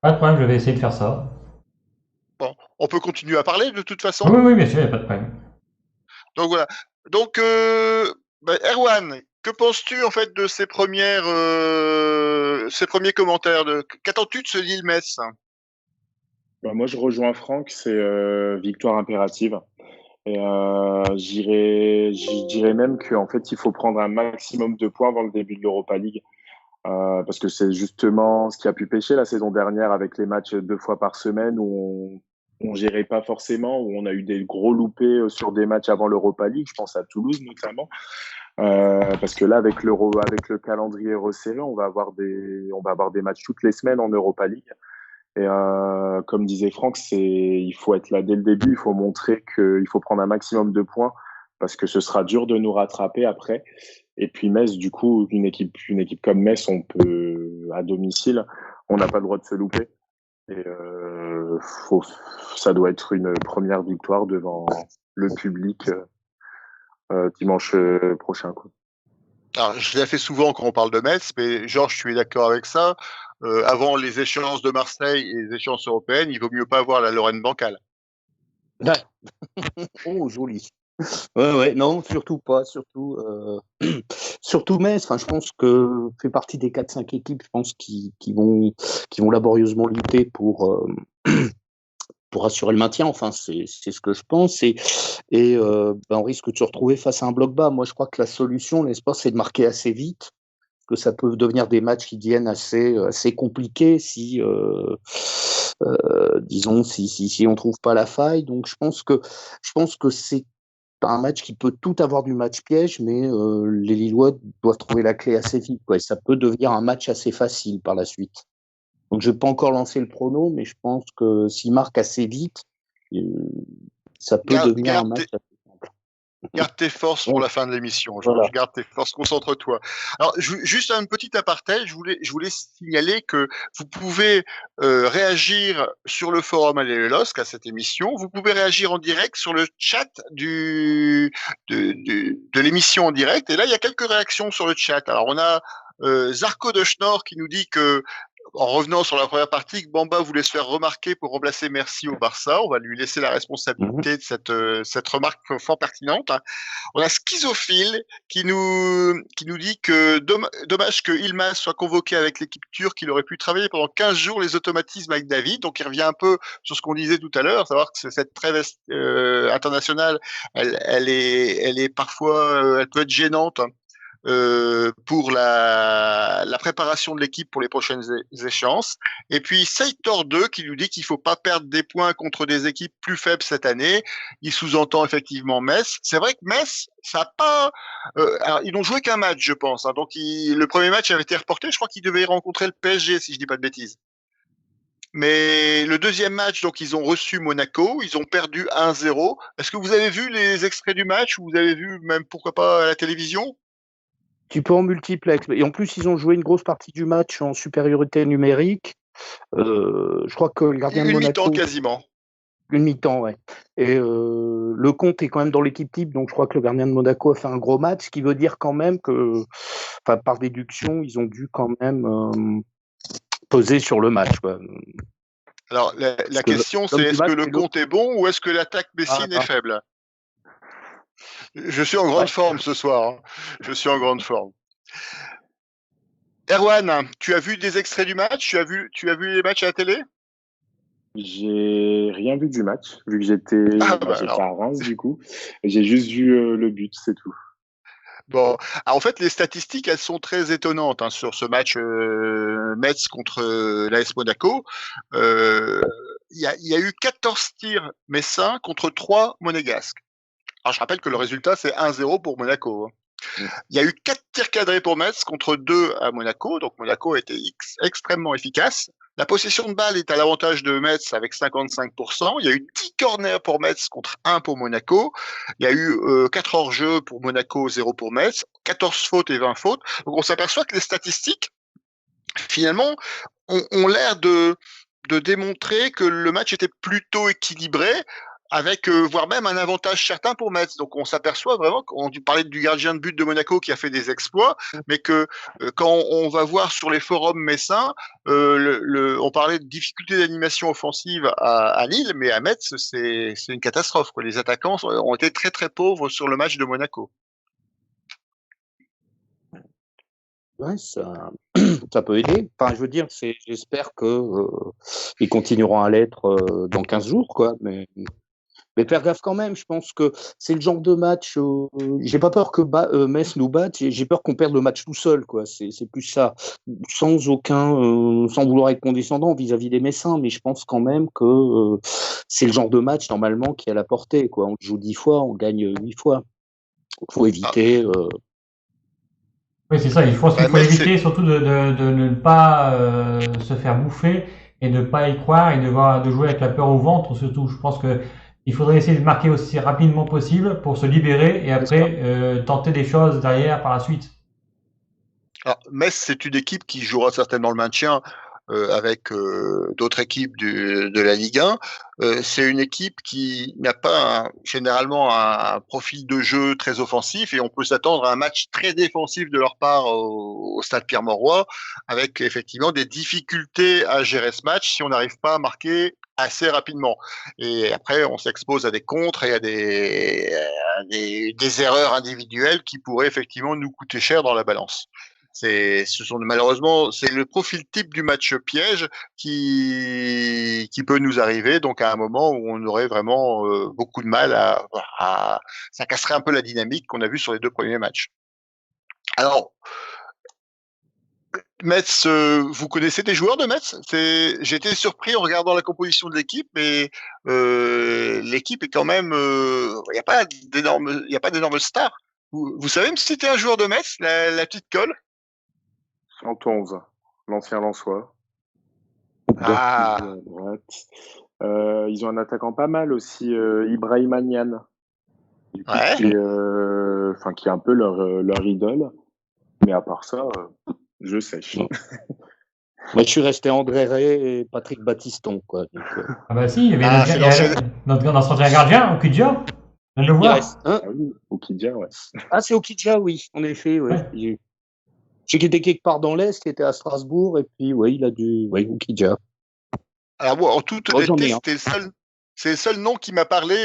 Pas de problème, je vais essayer de faire ça. Bon, on peut continuer à parler de toute façon. Oui, bien sûr, il n'y a pas de problème. Donc voilà. Donc, Erwan, que penses-tu en fait de ces premiers commentaires qu'attends-tu de ce Lille-Metz? Moi, je rejoins Franck, c'est victoire impérative. Et je dirais même qu'en fait, il faut prendre un maximum de points avant le début de l'Europa League. Parce que c'est justement ce qui a pu pêcher la saison dernière avec les matchs 2 fois par semaine où on gérait pas forcément, où on a eu des gros loupés sur des matchs avant l'Europa League. Je pense à Toulouse notamment. Parce que là, avec le calendrier resserré, on va avoir des matchs toutes les semaines en Europa League. Et comme disait Franck, il faut être là dès le début. Il faut montrer qu'il faut prendre un maximum de points parce que ce sera dur de nous rattraper après. Et puis Metz, du coup, une équipe comme Metz, à domicile, on n'a pas le droit de se louper. Et ça doit être une première victoire devant le public dimanche prochain, quoi. Alors, je l'ai fait souvent quand on parle de Metz, mais Georges, tu es d'accord avec ça? Avant les échéances de Marseille et les échéances européennes, il vaut mieux pas avoir la Lorraine bancale. Ouais. Oh, joli. Ouais, non, surtout pas, surtout Metz. Enfin, je pense que fait partie des 4-5 équipes, je pense, qui vont laborieusement lutter pour assurer le maintien. Enfin, c'est ce que je pense. Et on risque de se retrouver face à un bloc bas. Moi, je crois que la solution, n'est-ce pas, c'est de marquer assez vite, que ça peut devenir des matchs qui deviennent assez compliqués si disons si on trouve pas la faille. Donc je pense que c'est un match qui peut tout avoir du match piège, mais les Lillois doivent trouver la clé assez vite, quoi. Et ça peut devenir un match assez facile par la suite. Donc je vais pas encore lancer le prono, mais je pense que s'ils marquent assez vite, ça peut devenir un match assez simple. Garde tes forces pour la fin de l'émission. Voilà. Garde tes forces, concentre-toi. Alors, juste un petit aparté, je voulais signaler que vous pouvez réagir sur le forum Allez LOSC à cette émission. Vous pouvez réagir en direct sur le chat de l'émission en direct. Et là, il y a quelques réactions sur le chat. Alors, on a Zarko de Schnorr qui nous dit que en revenant sur la première partie, que Bamba voulait se faire remarquer pour remplacer Merci au Barça. On va lui laisser la responsabilité de cette remarque fort pertinente. On a Schizophile qui nous dit que dommage que Yilmaz soit convoqué avec l'équipe turque. Il aurait pu travailler pendant 15 jours les automatismes avec David. Donc il revient un peu sur ce qu'on disait tout à l'heure, savoir que cette trêve internationale, elle est parfois, elle peut être gênante pour la préparation de l'équipe pour les prochaines échéances. Et puis Seitor 2 qui nous dit qu'il faut pas perdre des points contre des équipes plus faibles cette année. Il sous-entend effectivement Metz. C'est vrai que Metz, ça a pas. Alors ils n'ont joué qu'un match, je pense. Hein. Donc le premier match avait été reporté. Je crois qu'ils devaient rencontrer le PSG, si je dis pas de bêtises. Mais le deuxième match, donc ils ont reçu Monaco, ils ont perdu 1-0. Est-ce que vous avez vu les extraits du match ou vous avez vu même pourquoi pas à la télévision? Tu peux en multiplex. Et en plus, ils ont joué une grosse partie du match en supériorité numérique. Je crois que le gardien de Une Monaco. mi-temps quasiment. Une mi-temps, ouais. Et le compte est quand même dans l'équipe type, donc je crois que le gardien de Monaco a fait un gros match, ce qui veut dire quand même que, par déduction, ils ont dû quand même peser sur le match, quoi. Alors la question c'est est-ce que le compte est bon ou est-ce que l'attaque messine est faible? Je suis en grande forme ce soir. Hein. Je suis en grande forme. Erwan, tu as vu des extraits du match? Tu as vu les matchs à la télé? J'ai rien vu du match, vu que j'étais à Reims du coup. J'ai juste vu le but, c'est tout. Bon, alors, en fait, les statistiques, elles sont très étonnantes hein, sur ce match Metz contre l'AS Monaco. Il y a eu 14 tirs messins contre 3 monégasques. Alors, je rappelle que le résultat, c'est 1-0 pour Monaco. Hein. Il y a eu 4 tirs cadrés pour Metz contre 2 à Monaco. Donc, Monaco a été extrêmement efficace. La possession de balle est à l'avantage de Metz avec 55%. Il y a eu 10 corners pour Metz contre 1 pour Monaco. Il y a eu 4 hors-jeu pour Monaco, 0 pour Metz. 14 fautes et 20 fautes. Donc, on s'aperçoit que les statistiques, finalement, ont l'air de démontrer que le match était plutôt équilibré, avec voire même un avantage certain pour Metz. Donc on s'aperçoit vraiment qu'on parlait du gardien de but de Monaco qui a fait des exploits, mais que quand on va voir sur les forums messins, on parlait de difficultés d'animation offensive à Lille, mais à Metz c'est une catastrophe. Quoi. Les attaquants ont été très très pauvres sur le match de Monaco. Ouais, ça peut aider. Enfin, je veux dire, j'espère que ils continueront à l'être dans 15 jours, quoi. Mais faire gaffe quand même, je pense que c'est le genre de match. J'ai pas peur que Metz nous batte, j'ai peur qu'on perde le match tout seul, quoi. C'est plus ça, sans vouloir être condescendant vis-à-vis des Messins, mais je pense quand même que c'est le genre de match normalement qui est à la portée, quoi. On joue 10 fois, on gagne 8 fois. Il faut éviter. Oui, c'est ça. Il faut éviter surtout de ne pas se faire bouffer et de ne pas y croire et de jouer avec la peur au ventre surtout. Je pense que il faudrait essayer de marquer aussi rapidement possible pour se libérer et après tenter des choses derrière par la suite. Alors, Metz, c'est une équipe qui jouera certainement le maintien avec d'autres équipes de la Ligue 1. C'est une équipe qui n'a pas généralement un profil de jeu très offensif et on peut s'attendre à un match très défensif de leur part au stade Pierre-Mauroy avec effectivement des difficultés à gérer ce match si on n'arrive pas à marquer assez rapidement. Et après, on s'expose à des contres et à des erreurs individuelles qui pourraient effectivement nous coûter cher dans la balance. Malheureusement, c'est le profil type du match piège qui peut nous arriver. Donc à un moment où on aurait vraiment beaucoup de mal ça casserait un peu la dynamique qu'on a vue sur les 2 premiers matchs. Alors, Metz, vous connaissez des joueurs de Metz? J'ai été surpris en regardant la composition de l'équipe, mais l'équipe est quand même, il n'y a pas d'énormes stars. Vous savez me citer un joueur de Metz, la petite colle? 111, l'ancien Lensois. Ah. Ils ont un attaquant pas mal aussi, Ibrahim Niane, ouais. qui est un peu leur idole. Mais à part ça, je sèche. Moi, je suis resté André Ray et Patrick Battiston, quoi. Donc, Ah bah si, il y avait notre ancien gardien, Okidja. On le voit. Ah oui, Okidja, ouais. Ah, c'est Okidja, oui, en effet, ouais. Je sais qu'il était quelque part dans l'Est, qui était à Strasbourg, et puis, ouais, il a dû. Ouais, Okidja. Alors, moi, en toute honnêteté, c'est le seul nom qui m'a parlé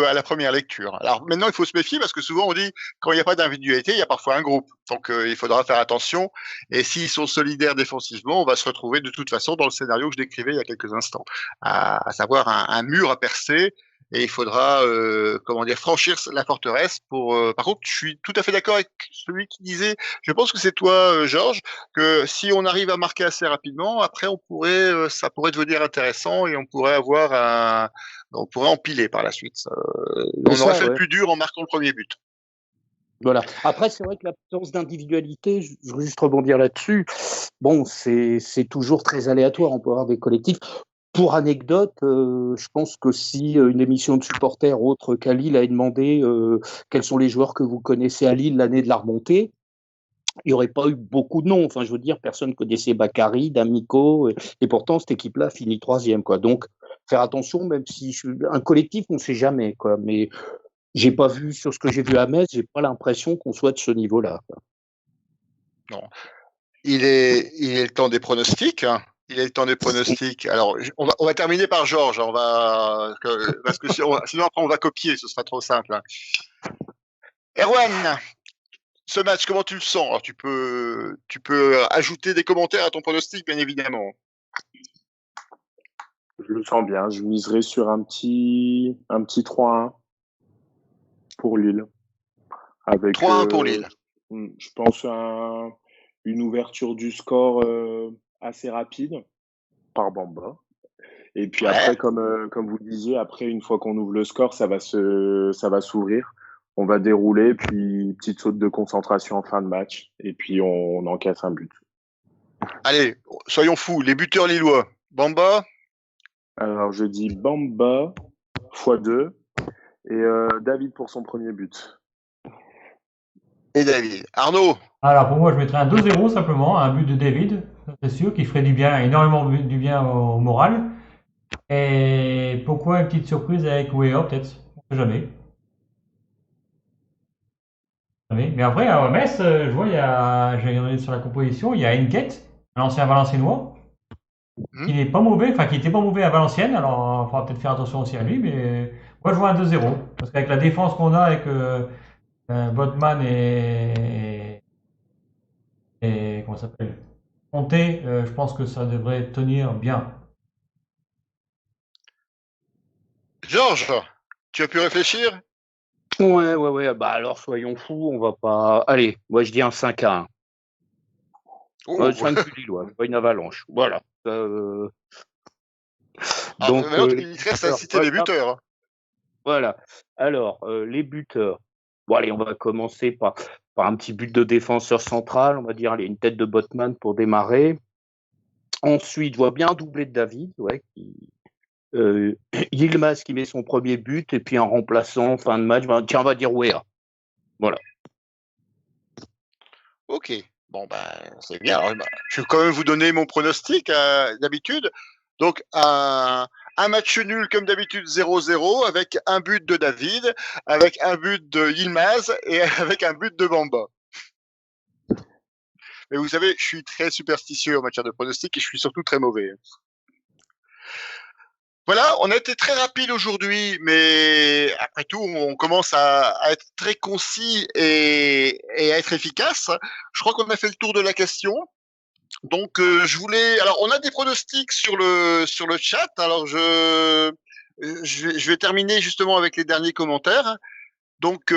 à la première lecture. Alors, maintenant, il faut se méfier parce que souvent, on dit quand il n'y a pas d'individualité, il y a parfois un groupe. Donc, il faudra faire attention. Et s'ils sont solidaires défensivement, on va se retrouver de toute façon dans le scénario que je décrivais il y a quelques instants, à savoir un mur à percer et il faudra franchir la forteresse pour. Par contre, je suis tout à fait d'accord avec celui qui disait, je pense que c'est toi, Georges, que si on arrive à marquer assez rapidement, après ça pourrait devenir intéressant et on pourrait empiler par la suite. On aurait fait le plus dur en marquant le premier but. Voilà. Après, c'est vrai que l'absence d'individualité, je veux juste rebondir là-dessus. Bon, c'est toujours très aléatoire. On peut avoir des collectifs. Pour anecdote, je pense que si une émission de supporters autre qu'à Lille a demandé quels sont les joueurs que vous connaissez à Lille l'année de la remontée, il n'y aurait pas eu beaucoup de noms. Enfin, je veux dire, personne ne connaissait Bakary, D'Amico, et pourtant cette équipe-là finit 3e, quoi. Donc, faire attention, même si un collectif, on ne sait jamais, quoi. Mais j'ai pas vu, sur ce que j'ai vu à Metz, j'ai pas l'impression qu'on soit de ce niveau-là, quoi. Non. Il est le temps des pronostics. Il est le temps des pronostics. Alors, on va terminer par Georges. Parce que sinon après on va copier, ce sera trop simple. Erwan, ce match, comment tu le sens? Alors, tu peux ajouter des commentaires à ton pronostic, bien évidemment. Je le sens bien. Je miserai sur un petit 3-1 pour Lille. 3-1 pour Lille. Je pense à une ouverture du score assez rapide par Bamba. Et puis après, comme vous le disiez, après, une fois qu'on ouvre le score, ça va s'ouvrir. On va dérouler, puis petite saute de concentration en fin de match. Et puis on encaisse un but. Allez, soyons fous. Les buteurs lillois. Bamba? Alors, je dis Bamba x2 et David pour son premier but. Et David. Arnaud? Alors, pour moi, je mettrais un 2-0 simplement, un but de David, c'est sûr, qui ferait du bien, énormément du bien au moral. Et pourquoi une petite surprise avec Weah, peut-être? On sait jamais. Mais après, à Metz, je vois, j'ai regardé sur la composition, il y a Henket, un ancien Valenciennois, qui n'est pas mauvais, enfin qui n'était pas mauvais à Valenciennes, alors il faudra peut-être faire attention aussi à lui, mais moi je vois un 2-0, parce qu'avec la défense qu'on a avec Botman et comment ça s'appelle, Conté, je pense que ça devrait tenir bien. Georges, tu as pu réfléchir? Ouais. Bah alors, soyons fous, on va pas. Allez, moi je dis un 5-1. 5 buts lillois, pas une avalanche. Voilà. Donc, il te reste à citer les buteurs. Voilà. Alors, les buteurs. Bon, allez, on va commencer par un petit but de défenseur central. On va dire, allez, une tête de Botman pour démarrer. Ensuite, je vois bien un doublé de David, Yilmaz qui met son premier but, et puis un remplaçant, fin de match. Tiens, on va dire Weah. Voilà. Ok. Bon, c'est bien. Alors, je vais quand même vous donner mon pronostic d'habitude. Donc, un match nul comme d'habitude 0-0 avec un but de David, avec un but de Yilmaz et avec un but de Bamba. Mais vous savez, je suis très superstitieux en matière de pronostic et je suis surtout très mauvais. Voilà, on a été très rapide aujourd'hui, mais après tout, on commence à être très concis et à être efficace. Je crois qu'on a fait le tour de la question. Donc, alors, on a des pronostics sur le chat. Alors, je vais terminer justement avec les derniers commentaires. Donc,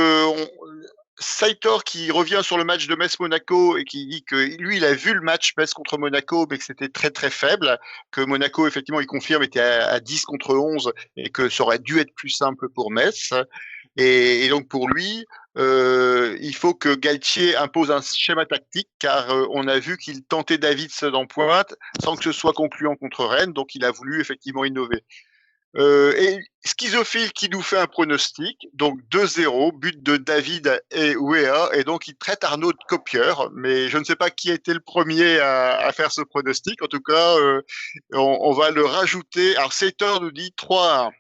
Saitor qui revient sur le match de Metz-Monaco et qui dit que lui, il a vu le match Metz contre Monaco, mais que c'était très très faible, que Monaco, effectivement, il confirme, était à 10 contre 11 et que ça aurait dû être plus simple pour Metz. Et donc pour lui, il faut que Galtier impose un schéma tactique, car on a vu qu'il tentait David en pointe sans que ce soit concluant contre Rennes, donc il a voulu effectivement innover. Et Schizophile qui nous fait un pronostic, donc 2-0, but de David et Weah, et donc il traite Arnaud de copieur, mais je ne sais pas qui a été le premier à faire ce pronostic, en tout cas on va le rajouter. Alors Sator nous dit 3-1.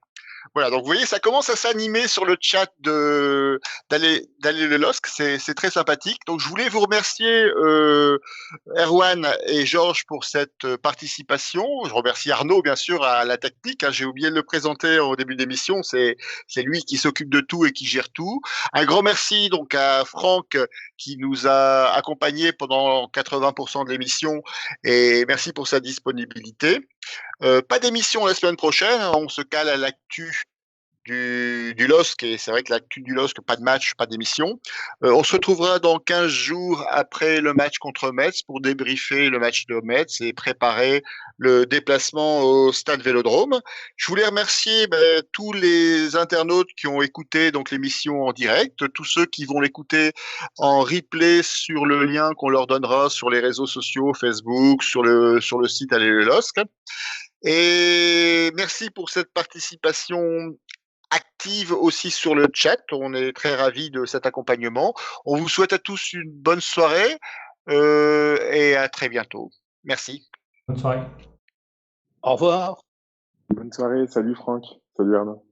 Voilà, donc vous voyez, ça commence à s'animer sur le chat d'aller le LOSC, c'est très sympathique. Donc je voulais vous remercier Erwan et Georges pour cette participation. Je remercie Arnaud bien sûr à la technique, hein, j'ai oublié de le présenter au début de l'émission, c'est lui qui s'occupe de tout et qui gère tout. Un grand merci donc à Franck qui nous a accompagnés pendant 80% de l'émission et merci pour sa disponibilité. Pas d'émission la semaine prochaine, on se cale à l'actu du LOSC, et c'est vrai que l'actu du LOSC, pas de match, pas d'émission. On se retrouvera dans 15 jours après le match contre Metz pour débriefer le match de Metz et préparer le déplacement au stade Vélodrome. Je voulais remercier tous les internautes qui ont écouté donc l'émission en direct, tous ceux qui vont l'écouter en replay sur le lien qu'on leur donnera sur les réseaux sociaux, Facebook, sur le site Allez le LOSC. Et merci pour cette participation active aussi sur le chat. On est très ravis de cet accompagnement. On vous souhaite à tous une bonne soirée et à très bientôt. Merci. Bonne soirée. Au revoir. Bonne soirée. Salut Franck. Salut Arnaud.